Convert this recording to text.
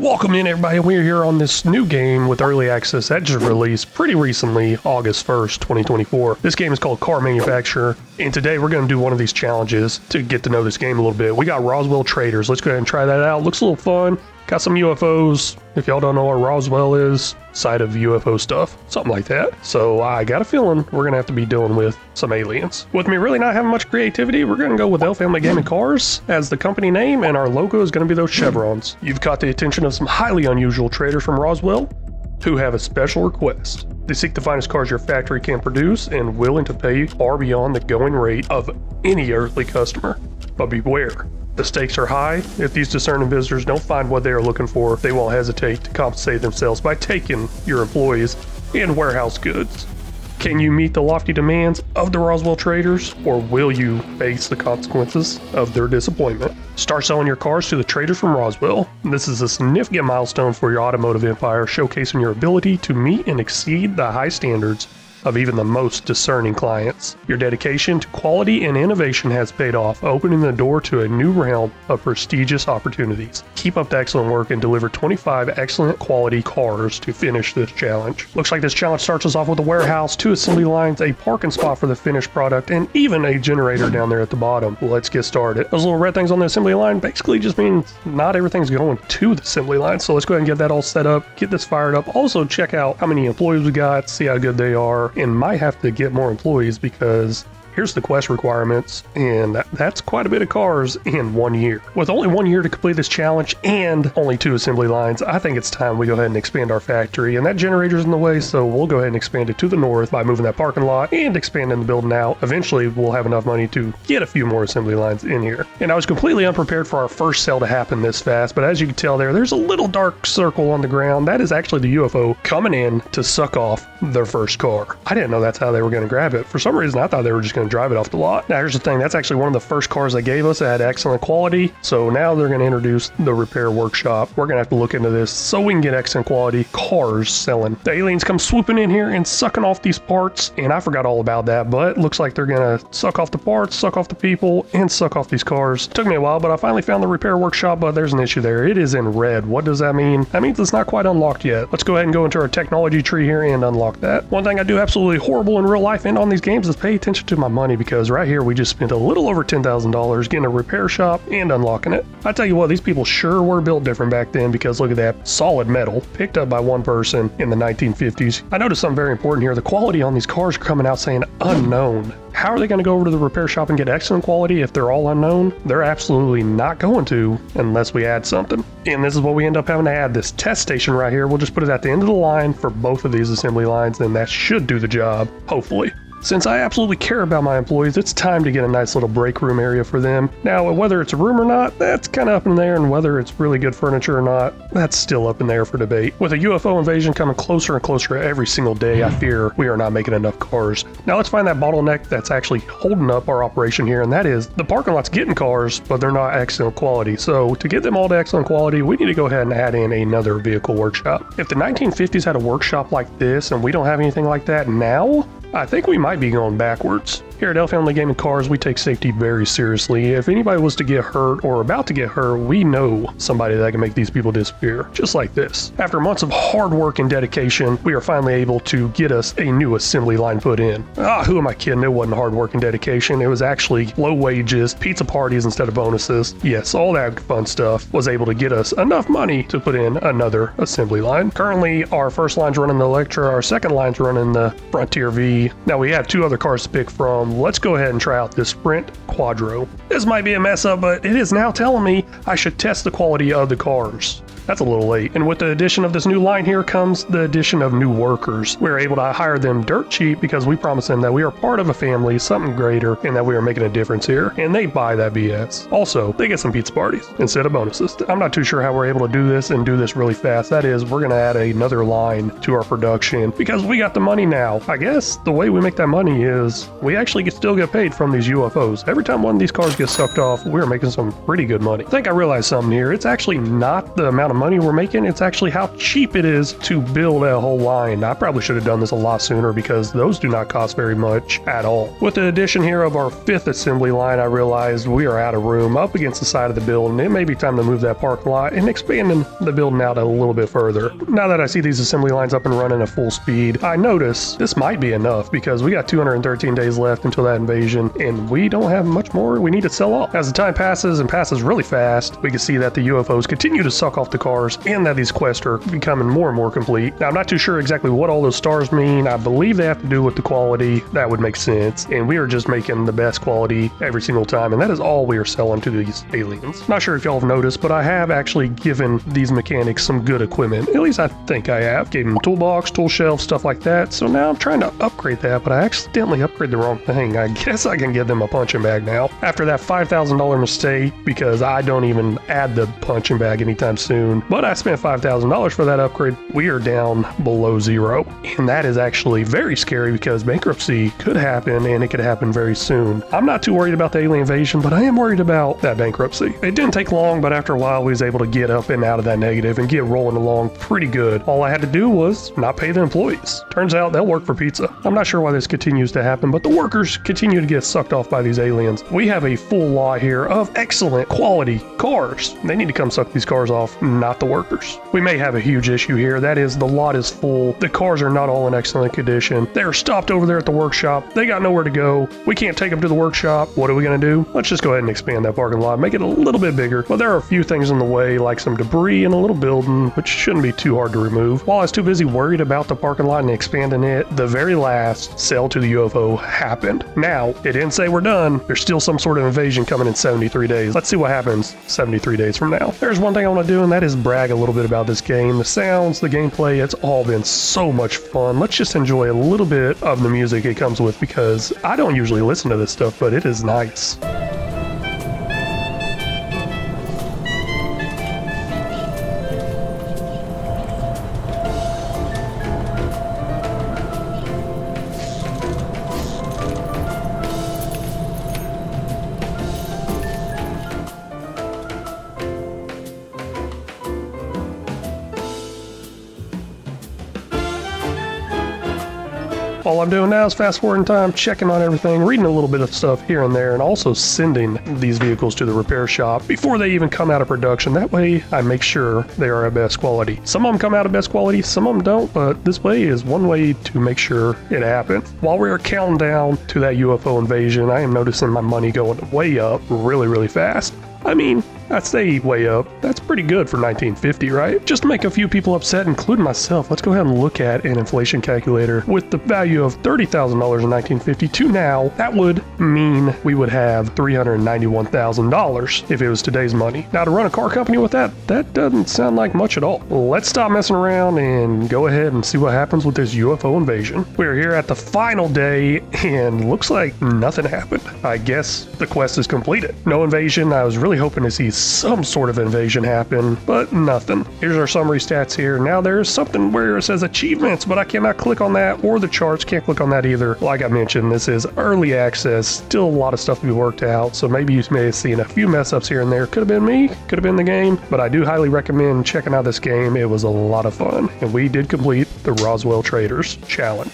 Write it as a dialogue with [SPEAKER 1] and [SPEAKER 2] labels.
[SPEAKER 1] Welcome in everybody, we're here on this new game with early access that just released pretty recently, August 1st, 2024. This game is called Car Manufacturer, and today we're going to do one of these challenges to get to know this game a little bit. We got Roswell Traders, let's go ahead and try that out. Looks a little fun, got some UFOs. If y'all don't know what Roswell is, site of UFO stuff, something like that. So I got a feeling we're going to have to be dealing with some aliens. With me really not having much creativity, we're going to go with L Family Gaming Cars as the company name, and our logo is going to be those chevrons. You've caught the attention of some highly unusual traders from Roswell who have a special request. They seek the finest cars your factory can produce and willing to pay far beyond the going rate of any earthly customer. But beware. The stakes are high. If these discerning visitors don't find what they are looking for, they won't hesitate to compensate themselves by taking your employees and warehouse goods. Can you meet the lofty demands of the Roswell Traders, or will you face the consequences of their disappointment? Start selling your cars to the traders from Roswell. This is a significant milestone for your automotive empire, showcasing your ability to meet and exceed the high standards of even the most discerning clients. Your dedication to quality and innovation has paid off, opening the door to a new realm of prestigious opportunities. Keep up the excellent work and deliver 25 excellent quality cars to finish this challenge. Looks like this challenge starts us off with a warehouse, 2 assembly lines, a parking spot for the finished product, and even a generator down there at the bottom. Let's get started. Those little red things on the assembly line basically just means not everything's going to the assembly line, so let's go ahead and get that all set up, get this fired up. Also check out how many employees we got, see how good they are, and might have to get more employees because here's the quest requirements, and that's quite a bit of cars in 1 year. With only 1 year to complete this challenge and only 2 assembly lines, I think it's time we go ahead and expand our factory, and that generator's in the way, so we'll go ahead and expand it to the north by moving that parking lot and expanding the building out. Eventually, we'll have enough money to get a few more assembly lines in here. And I was completely unprepared for our first sale to happen this fast, but as you can tell there's a little dark circle on the ground. That is actually the UFO coming in to suck off their first car. I didn't know that's how they were going to grab it. For some reason, I thought they were just going to drive it off the lot. Now here's the thing, that's actually one of the first cars they gave us that had excellent quality, so now they're going to introduce the repair workshop. We're going to have to look into this so we can get excellent quality cars selling. The aliens come swooping in here and sucking off these parts, and I forgot all about that, but looks like they're going to suck off the parts, suck off the people, and suck off these cars. Took me a while, but I finally found the repair workshop, but there's an issue there. It is in red. What does that mean? That means it's not quite unlocked yet. Let's go ahead and go into our technology tree here and unlock that. One thing I do absolutely horrible in real life and on these games is pay attention to my money, because right here we just spent a little over $10,000 getting a repair shop and unlocking it. I tell you what, these people sure were built different back then, because look at that, solid metal picked up by one person in the 1950s. I noticed something very important here. The quality on these cars are coming out saying unknown. How are they going to go over to the repair shop and get excellent quality if they're all unknown? They're absolutely not going to unless we add something. And this is what we end up having to add, this test station right here. We'll just put it at the end of the line for both of these assembly lines, and that should do the job, hopefully. Since I absolutely care about my employees, it's time to get a nice little break room area for them. Now, whether it's a room or not, that's kind of up in there, and whether it's really good furniture or not, that's still up in there for debate. With a UFO invasion coming closer and closer every single day, I fear we are not making enough cars. Now let's find that bottleneck that's actually holding up our operation here, and that is the parking lot's getting cars, but they're not excellent quality. So to get them all to excellent quality, we need to go ahead and add in another vehicle workshop. If the 1950s had a workshop like this and we don't have anything like that now, I think we might be going backwards. Here at L Family Gaming Cars, we take safety very seriously. If anybody was to get hurt or about to get hurt, we know somebody that can make these people disappear, just like this. After months of hard work and dedication, we are finally able to get us a new assembly line put in. Who am I kidding? It wasn't hard work and dedication. It was actually low wages, pizza parties instead of bonuses. Yes, all that fun stuff was able to get us enough money to put in another assembly line. Currently, our first line's running the Electra, our second line's running the Frontier V. Now we have 2 other cars to pick from. Let's go ahead and try out this Sprint Quadro. This might be a mess up, but it is now telling me I should test the quality of the cars. That's a little late. And with the addition of this new line here comes the addition of new workers. We're able to hire them dirt cheap because we promise them that we are part of a family, something greater, and that we are making a difference here. And they buy that BS. Also, they get some pizza parties instead of bonuses. I'm not too sure how we're able to do this and do this really fast. That is, we're going to add another line to our production because we got the money now. I guess the way we make that money is we actually still get paid from these UFOs. Every time one of these cars gets sucked off, we're making some pretty good money. I think I realized something here. It's actually not the amount of of money we're making, it's actually how cheap it is to build a whole line. I probably should have done this a lot sooner because those do not cost very much at all. With the addition here of our 5th assembly line, I realized we are out of room up against the side of the building. It may be time to move that parking lot and expanding the building out a little bit further. Now that I see these assembly lines up and running at full speed, I notice this might be enough because we got 213 days left until that invasion and we don't have much more we need to sell off. As the time passes and passes really fast, we can see that the UFOs continue to suck off the cars and that these quests are becoming more and more complete. Now I'm not too sure exactly what all those stars mean. I believe they have to do with the quality. That would make sense. And we are just making the best quality every single time, and that is all we are selling to these aliens. Not sure if y'all have noticed, but I have actually given these mechanics some good equipment. At least I think I have. Gave them toolbox, tool shelf, stuff like that. So now I'm trying to upgrade that, but I accidentally upgraded the wrong thing. I guess I can give them a punching bag now. After that $5,000 mistake, because I don't even add the punching bag anytime soon, but I spent $5,000 for that upgrade, we are down below zero. And that is actually very scary because bankruptcy could happen, and it could happen very soon. I'm not too worried about the alien invasion, but I am worried about that bankruptcy. It didn't take long, but after a while we was able to get up and out of that negative and get rolling along pretty good. All I had to do was not pay the employees. Turns out they'll work for pizza. I'm not sure why this continues to happen, but the workers continue to get sucked off by these aliens. We have a full lot here of excellent quality cars. They need to come suck these cars off, not the workers. We may have a huge issue here. That is, the lot is full. The cars are not all in excellent condition. They're stopped over there at the workshop. They got nowhere to go. We can't take them to the workshop. What are we going to do? Let's just go ahead and expand that parking lot, make it a little bit bigger. But there are a few things in the way, like some debris and a little building, which shouldn't be too hard to remove. While I was too busy worried about the parking lot and expanding it, the very last sale to the UFO happened. Now, it didn't say we're done. There's still some sort of invasion coming in 73 days. Let's see what happens 73 days from now. There's one thing I want to do, and that is brag a little bit about this game. The sounds, the gameplay, it's all been so much fun. Let's just enjoy a little bit of the music it comes with because I don't usually listen to this stuff, but it is nice. All I'm doing now is fast forwarding time, checking on everything, reading a little bit of stuff here and there, and also sending these vehicles to the repair shop before they even come out of production. That way I make sure they are at best quality. Some of them come out of best quality, some of them don't, but this way is one way to make sure it happens. While we are counting down to that UFO invasion, I am noticing my money going way up really fast. I mean, I'd say way up. That's pretty good for 1950, right? Just to make a few people upset, including myself, let's go ahead and look at an inflation calculator. With the value of $30,000 in 1950 to now, that would mean we would have $391,000 if it was today's money. Now, to run a car company with that doesn't sound like much at all. Let's stop messing around and go ahead and see what happens with this UFO invasion. We're here at the final day, and looks like nothing happened. I guess the quest is completed. No invasion. I was really hoping to see some sort of invasion happen, but nothing. Here's our summary stats here. Now there's something where it says achievements, but I cannot click on that, or the charts, can't click on that either. Like I mentioned, this is early access, still a lot of stuff to be worked out, so maybe you may have seen a few mess ups here and there. Could have been me, could have been the game, but I do highly recommend checking out this game. It was a lot of fun, and we did complete the Roswell Traders challenge.